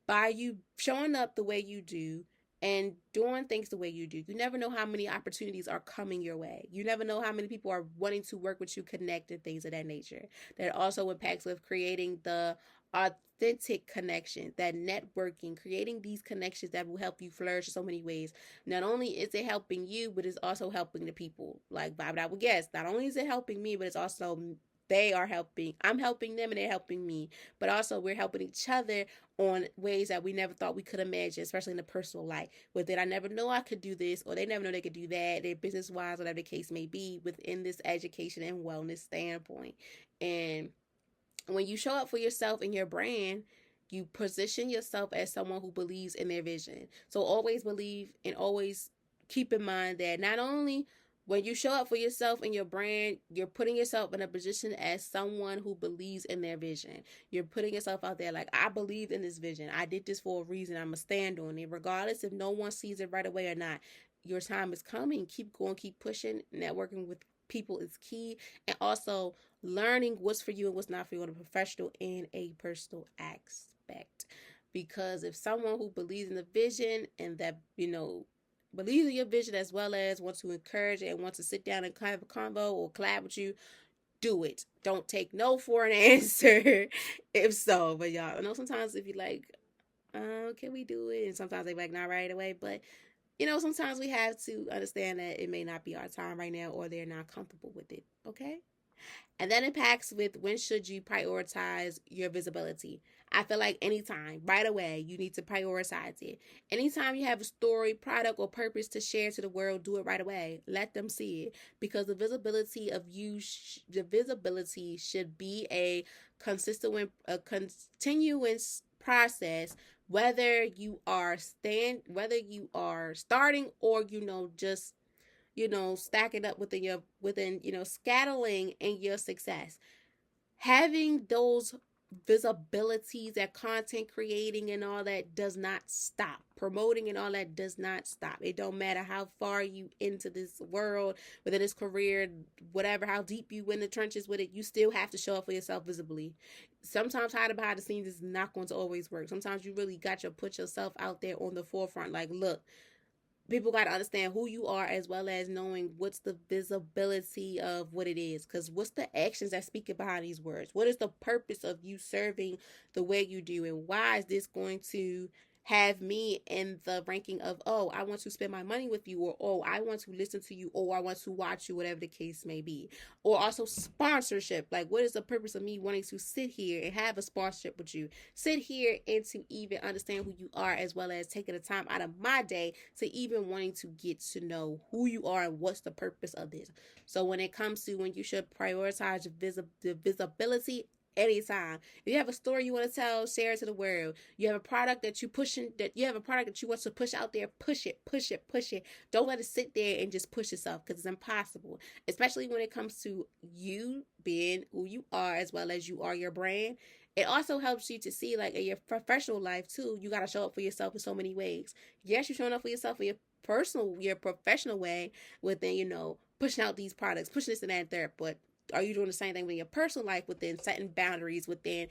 by you showing up the way you do and doing things the way you do, you never know how many opportunities are coming your way. You never know how many people are wanting to work with you, connect, and things of that nature. That also impacts with creating the authentic connection, that networking, creating these connections that will help you flourish in so many ways. Not only is it helping you, but it's also helping the people. Like I would guess, not only is it helping me, but it's also they are helping. I'm helping them and they're helping me. But also we're helping each other on ways that we never thought we could imagine, especially in the personal life. But then I never know I could do this, or they never know they could do that. They're business wise, whatever the case may be, within this education and wellness standpoint. And when you show up for yourself and your brand, you position yourself as someone who believes in their vision. So always believe and always keep in mind that not only when you show up for yourself and your brand, you're putting yourself in a position as someone who believes in their vision. You're putting yourself out there like, I believe in this vision. I did this for a reason. I'm going to stand on it, regardless if no one sees it right away or not. Your time is coming. Keep going, keep pushing. Networking with people is key. And also learning what's for you and what's not for you on a professional and a personal aspect. Because if someone who believes in the vision and that, believes in your vision as well as want to encourage and want to sit down and have a convo or collab with you, do it. Don't take no for an answer if so. But y'all, I know sometimes if you like, can we do it? And sometimes they like, not right away. But, sometimes we have to understand that it may not be our time right now, or they're not comfortable with it. Okay? And that impacts with when should you prioritize your visibility. I feel like anytime, right away, you need to prioritize it. Anytime you have a story, product, or purpose to share to the world, do it right away. Let them see it, because the visibility of you, the visibility should be a continuous process. Whether you are starting or just stacking up within scattering in your success. Having those visibilities, that content creating and all that does not stop. Promoting and all that does not stop. It don't matter how far you into this world, within this career, whatever, how deep you in the trenches with it, you still have to show up for yourself visibly. Sometimes hiding behind the scenes is not going to always work. Sometimes you really got to put yourself out there on the forefront. Like, look, people got to understand who you are, as well as knowing what's the visibility of what it is. Because what's the actions that speak behind these words? What is the purpose of you serving the way you do? And why is this going to have me in the ranking of, oh, I want to spend my money with you, or, oh, I want to listen to you, or I want to watch you, whatever the case may be. Or also sponsorship. Like, what is the purpose of me wanting to sit here and have a sponsorship with you? Sit here and to even understand who you are, as well as taking the time out of my day to even wanting to get to know who you are and what's the purpose of this. So when it comes to when you should prioritize the visibility, anytime. If you have a story you want to tell, share it to the world. You have a product that you want to push out there, push it. Don't let it sit there and just push yourself, because it's impossible. Especially when it comes to you being who you are, as well as you are your brand. It also helps you to see, like, in your professional life too, you got to show up for yourself in so many ways. Yes, you're showing up for yourself in your professional way within, pushing out these products, pushing this and that and third, but are you doing the same thing with your personal life, within setting boundaries, within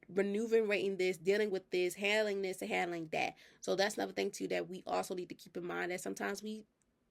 maneuvering this, dealing with this, handling this, and handling that? So that's another thing too that we also need to keep in mind, that sometimes we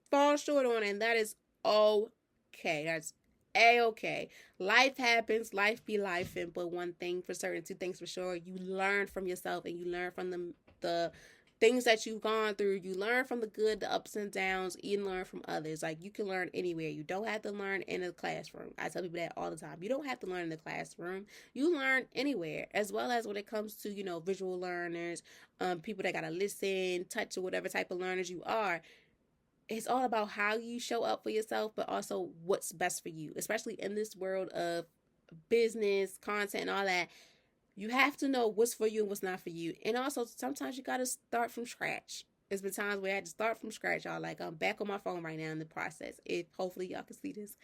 fall short on, and that is okay. That's A-okay. Life happens, life be life, but one thing for certain, two things for sure, you learn from yourself, and you learn from the things that you've gone through. You learn from the good, the ups and downs. You learn from others. Like, you can learn anywhere. You don't have to learn in a classroom. I tell people that all the time. You don't have to learn in the classroom. You learn anywhere, as well as when it comes to, visual learners, people that got to listen, touch, or whatever type of learners you are. It's all about how you show up for yourself, but also what's best for you, especially in this world of business, content, and all that. You have to know what's for you and what's not for you. And also, sometimes you got to start from scratch. There's been times where I had to start from scratch, y'all. Like, I'm back on my phone right now in the process. Hopefully y'all can see this.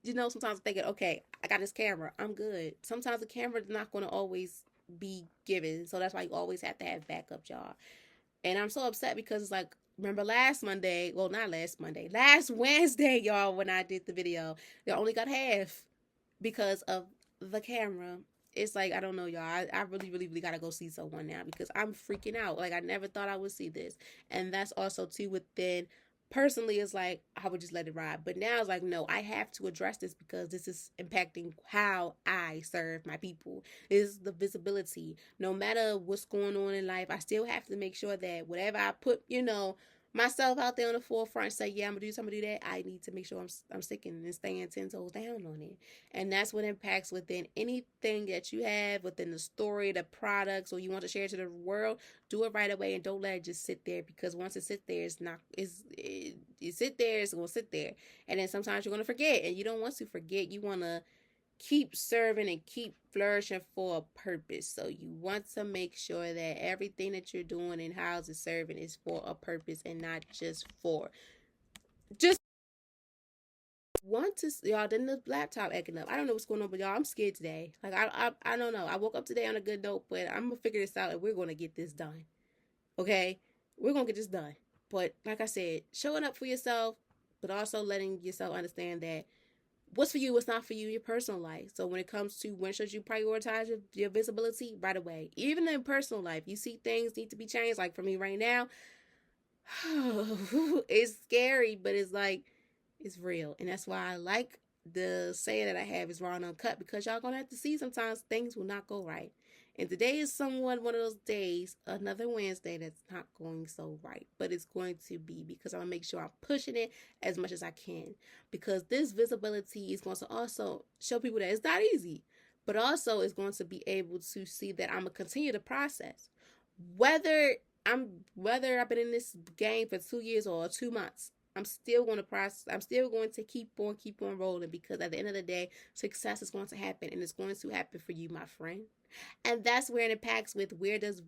Sometimes I'm thinking, okay, I got this camera. I'm good. Sometimes the camera is not going to always be given. So that's why you always have to have backup, y'all. And I'm so upset because it's like, remember last Monday, well, not last Monday, last Wednesday, y'all, when I did the video, y'all only got half because of the camera. It's like, I don't know, y'all. I really, really, really gotta go see someone now because I'm freaking out. Like, I never thought I would see this. And that's also, too, within personally, it's like, I would just let it ride. But now it's like, no, I have to address this because this is impacting how I serve my people. This is the visibility. No matter what's going on in life, I still have to make sure that whatever I put, myself out there on the forefront, say, yeah, I'm gonna do something, do that. I need to make sure I'm sticking and staying 10 toes down on it. And that's what impacts within anything that you have, within the story, the products, or you want to share to the world. Do it right away and don't let it just sit there, because once it sits there, it sit there, it's gonna sit there. And then sometimes you're gonna forget, and you don't want to forget. You wanna keep serving and keep flourishing for a purpose. So you want to make sure that everything that you're doing and how it's serving is for a purpose and not just want to, y'all. Then the laptop acting up. I don't know what's going on, but y'all, I'm scared today. Like, I don't know. I woke up today on a good note, but I'm gonna figure this out and we're gonna get this done. Okay, we're gonna get this done. But like I said, showing up for yourself, but also letting yourself understand that what's for you, what's not for you, your personal life. So when it comes to when should you prioritize your visibility, right away. Even in personal life, you see things need to be changed. Like for me right now, it's scary, but it's like, it's real. And that's why I like the saying that I have is raw and uncut, because y'all gonna have to see sometimes things will not go right. And today is somewhat one of those days, another Wednesday, that's not going so right. But it's going to be, because I'm going to make sure I'm pushing it as much as I can. Because this visibility is going to also show people that it's not easy. But also it's going to be able to see that I'm going to continue the process. Whether I've been in this game for 2 years or 2 months, I'm still going to process. I'm still going to keep on rolling, because at the end of the day, success is going to happen, and it's going to happen for you, my friend. And that's where it impacts with where does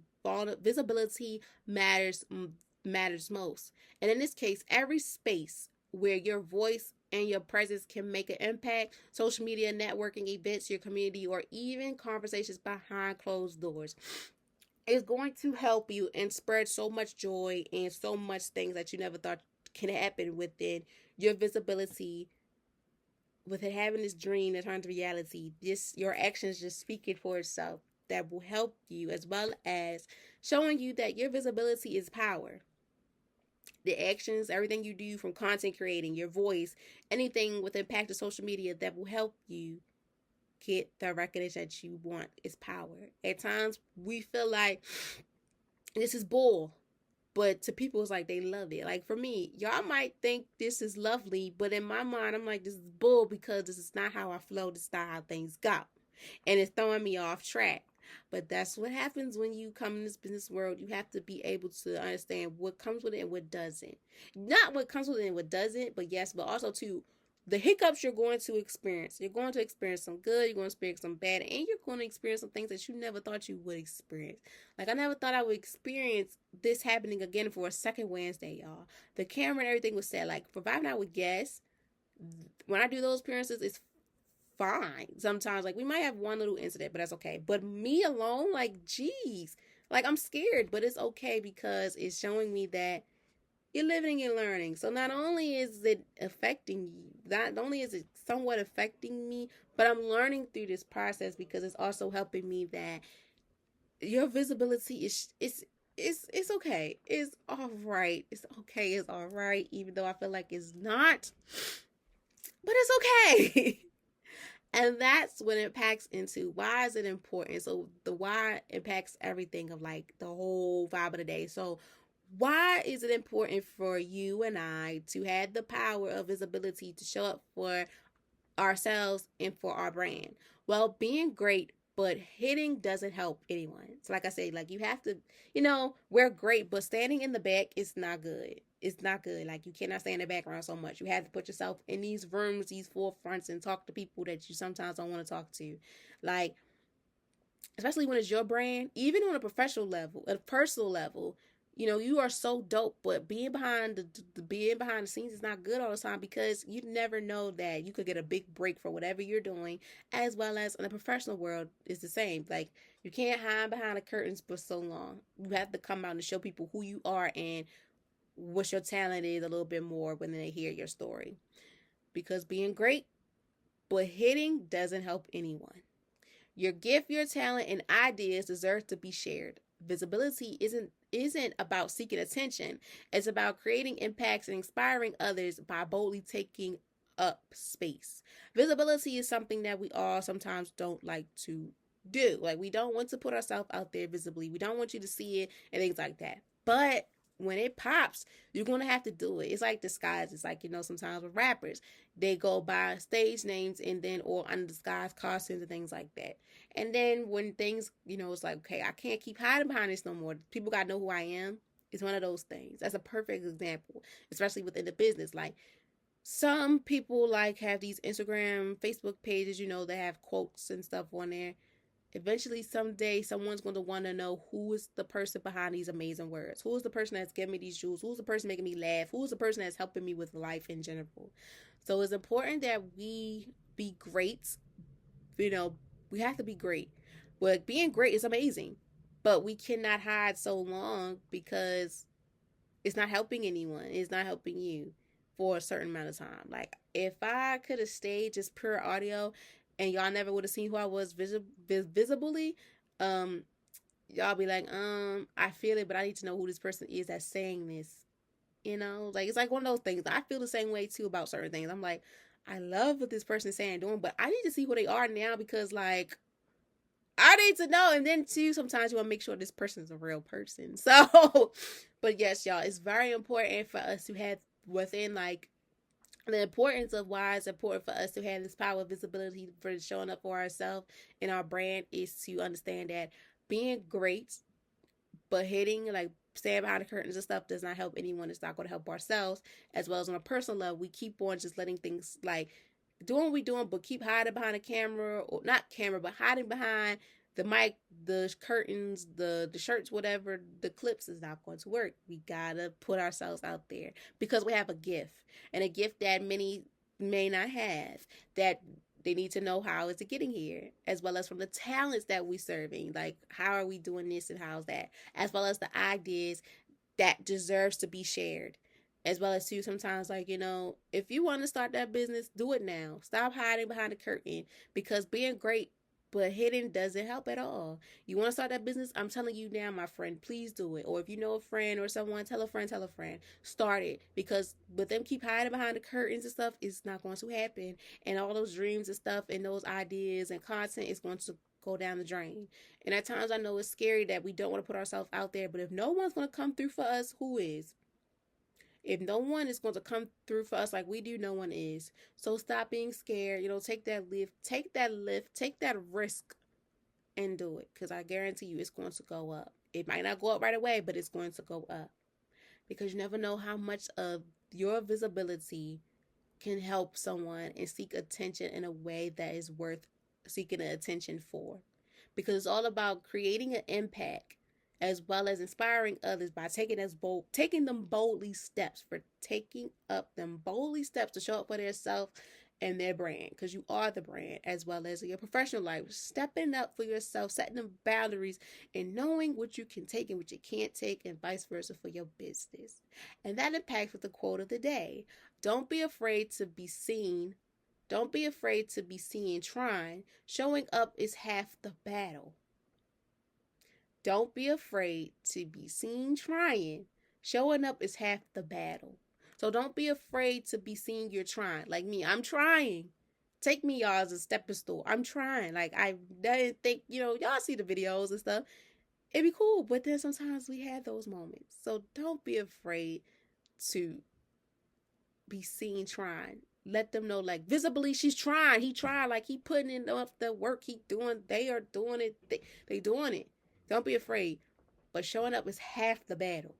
visibility matters most. And in this case, every space where your voice and your presence can make an impact, social media, networking, events, your community, or even conversations behind closed doors, is going to help you and spread so much joy and so much things that you never thought can happen within your visibility, with it having this dream that turns reality. Just your actions just speaking for itself, that will help you, as well as showing you that your visibility is power. The actions, everything you do, from content creating, your voice, anything with impact of social media, that will help you get the recognition that you want, is power. At times we feel like this is bull, but to people it's like they love it. Like for me, y'all might think this is lovely, but in my mind I'm like, this is bull, because this is not how I flow, this is not how things go, and it's throwing me off track. But that's what happens when you come in this business world. You have to be able to understand what comes with it and what doesn't. Not what comes with it and what doesn't, but yes, but also too, the hiccups you're going to experience. You're going to experience some good, you're going to experience some bad, and you're going to experience some things that you never thought you would experience. Like, I never thought I would experience this happening again for a second Wednesday, y'all. The camera and everything was set. Like, for Vibe and I would guess, when I do those appearances, it's fine. Sometimes, like, we might have one little incident, but that's okay. But me alone, like, geez. Like, I'm scared, but it's okay, because it's showing me that you're living and learning. So not only is it affecting you, not only is it somewhat affecting me, but I'm learning through this process, because it's also helping me that your visibility it's okay. It's all right. It's okay. It's all right. Even though I feel like it's not, but it's okay. And that's when it impacts into why is it important. So the why impacts everything of like the whole vibe of the day. So why is it important for you and I to have the power of visibility to show up for ourselves and for our brand? Well, being great but hitting doesn't help anyone. So like I said, like, you have to, we're great, but standing in the back is not good. It's not good. Like, you cannot stay in the background so much. You have to put yourself in these rooms, these forefronts, and talk to people that you sometimes don't want to talk to. Like, especially when it's your brand, even on a professional level, a personal level, you are so dope, but being behind the scenes is not good all the time, because you never know that you could get a big break for whatever you're doing, as well as in the professional world is the same. Like, you can't hide behind the curtains for so long. You have to come out and show people who you are and what your talent is a little bit more when they hear your story. Because being great but hitting doesn't help anyone. Your gift, your talent, and ideas deserve to be shared. Visibility isn't about seeking attention. It's about creating impacts and inspiring others by boldly taking up space. Visibility is something that we all sometimes don't like to do. Like, we don't want to put ourselves out there visibly. We don't want you to see it and things like that. But when it pops, you're going to have to do it. It's like disguise. It's like, sometimes with rappers, they go by stage names and then, or undisguised costumes and things like that. And then when things, it's like, okay, I can't keep hiding behind this no more. People got to know who I am. It's one of those things. That's a perfect example, especially within the business. Like, some people like have these Instagram, Facebook pages, that have quotes and stuff on there. Eventually, someday, someone's going to want to know who is the person behind these amazing words. Who is the person that's giving me these jewels? Who's the person making me laugh? Who's the person that's helping me with life in general? So it's important that we be great. We have to be great. But being great is amazing. But we cannot hide so long because it's not helping anyone. It's not helping you for a certain amount of time. Like, if I could have stayed just pure audio and y'all never would have seen who I was visibly, y'all be like, I feel it, but I need to know who this person is that's saying this. Like, it's like one of those things. I feel the same way too about certain things. I'm like, I love what this person is saying and doing, but I need to see who they are now because, like, I need to know. And then too, sometimes you want to make sure this person is a real person. So, but yes, y'all, it's very important for us to have within, like, the importance of why it's important for us to have this power of visibility for showing up for ourselves and our brand is to understand that being great but hitting, like, staying behind the curtains and stuff does not help anyone. It's not going to help ourselves. As well as on a personal level, we keep on just letting things, like, doing what we're doing, but keep hiding behind a camera, or not camera, but hiding behind the mic, the curtains, the shirts, whatever, the clips is not going to work. We gotta put ourselves out there because we have a gift, and a gift that many may not have, that they need to know how is it getting here, as well as from the talents that we serving. Like, how are we doing this and how's that, as well as the ideas that deserves to be shared. As well as too, sometimes, like, if you want to start that business, do it now. Stop hiding behind the curtain, because being great but hidden doesn't help at all. You want to start that business? I'm telling you now, my friend, please do it. Or if you know a friend or someone, tell a friend, start it. Because with them keep hiding behind the curtains and stuff, it's not going to happen. And all those dreams and stuff and those ideas and content is going to go down the drain. And at times, I know it's scary that we don't want to put ourselves out there, but if no one's going to come through for us, who is? If no one is going to come through for us like we do, no one is. So stop being scared. Take that lift, take that risk and do it. Because I guarantee you it's going to go up. It might not go up right away, but it's going to go up. Because you never know how much of your visibility can help someone and seek attention in a way that is worth seeking the attention for. Because it's all about creating an impact, as well as inspiring others by taking them boldly steps to show up for themselves and their brand, because you are the brand, as well as your professional life. Stepping up for yourself, setting the boundaries, and knowing what you can take and what you can't take, and vice versa for your business. And that impacts with the quote of the day. Don't be afraid to be seen. Don't be afraid to be seen trying. Showing up is half the battle. Don't be afraid to be seen trying. Showing up is half the battle. So don't be afraid to be seen you're trying. Like me, I'm trying. Take me, y'all, as a stepping stool. I'm trying. Like, I didn't think, y'all see the videos and stuff. It'd be cool. But then sometimes we have those moments. So don't be afraid to be seen trying. Let them know, like, visibly she's trying. He tried. Like, he putting in the work. He doing. They are doing it. They doing it. Don't be afraid. But showing up is half the battle.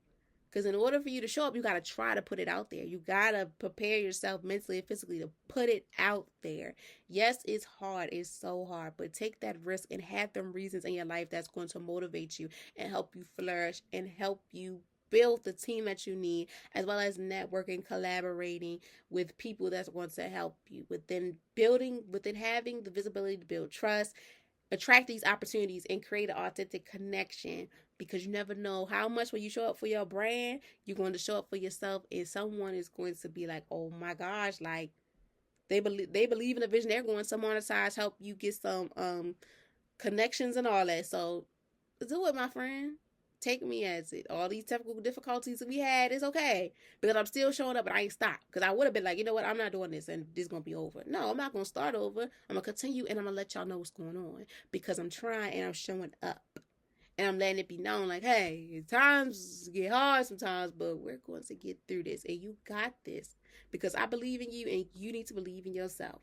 Because in order for you to show up, you got to try to put it out there. You got to prepare yourself mentally and physically to put it out there. Yes, it's hard. It's so hard. But take that risk and have them reasons in your life that's going to motivate you and help you flourish and help you build the team that you need, as well as networking, collaborating with people that's going to help you within having the visibility to build trust, attract these opportunities, and create an authentic connection because you never know how much when you show up for your brand, you're going to show up for yourself, and someone is going to be like, oh my gosh, like they believe in the vision they're going. Some monetize, help you get some connections and all that. So do it, my friend. Take me as it. All these technical difficulties that we had is okay because I'm still showing up, but I ain't stopped. Because I would have been like, you know what, I'm not doing this and this is gonna be over. No, I'm not gonna start over. I'm gonna continue and I'm gonna let y'all know what's going on because I'm trying and I'm showing up and I'm letting it be known, like, hey, times get hard sometimes, but we're going to get through this, and you got this because I believe in you, and you need to believe in yourself.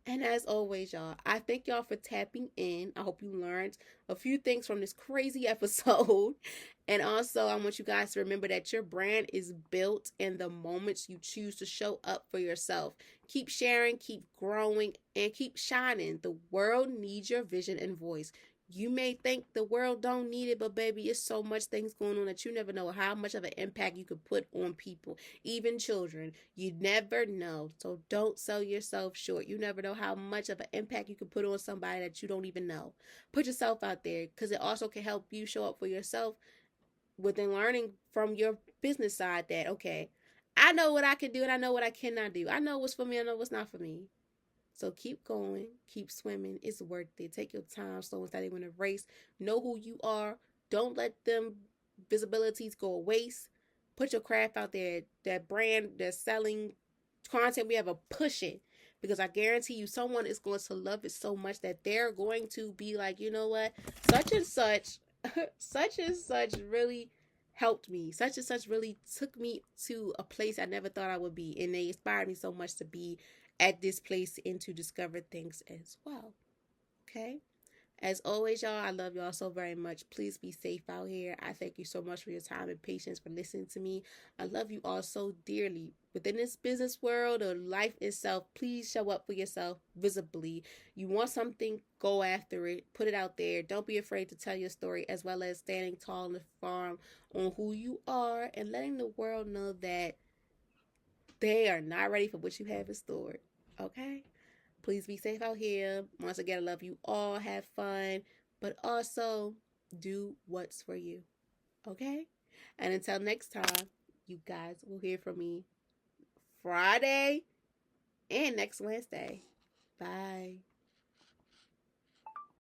And as always, y'all, I thank y'all for tapping in. I hope you learned a few things from this crazy episode. And also, I want you guys to remember that your brand is built in the moments you choose to show up for yourself. Keep sharing, keep growing, and keep shining. The world needs your vision and voice. You may think the world don't need it, but baby, it's so much things going on that you never know how much of an impact you could put on people, even children. You never know. So don't sell yourself short. You never know how much of an impact you can put on somebody that you don't even know. Put yourself out there because it also can help you show up for yourself within learning from your business side that, okay, I know what I can do and I know what I cannot do. I know what's for me, I know what's not for me. So keep going, keep swimming. It's worth it. Take your time, slow and steady when a race. Know who you are. Don't let them visibilities go waste. Put your craft out there. That brand that's selling content, we have a push it. Because I guarantee you someone is going to love it so much that they're going to be like, you know what? Such and such, such and such really helped me. Such and such really took me to a place I never thought I would be. And they inspired me so much to be at this place and to discover things as well. Okay? As always, y'all, I love y'all so very much. Please be safe out here. I thank you so much for your time and patience for listening to me. I love you all so dearly. Within this business world or life itself, please show up for yourself visibly. You want something, go after it. Put it out there. Don't be afraid to tell your story, as well as standing tall and firm on who you are and letting the world know that they are not ready for what you have in store. Okay? Please be safe out here. Once again, I love you all. Have fun. But also, do what's for you. Okay? And until next time, you guys will hear from me Friday and next Wednesday. Bye.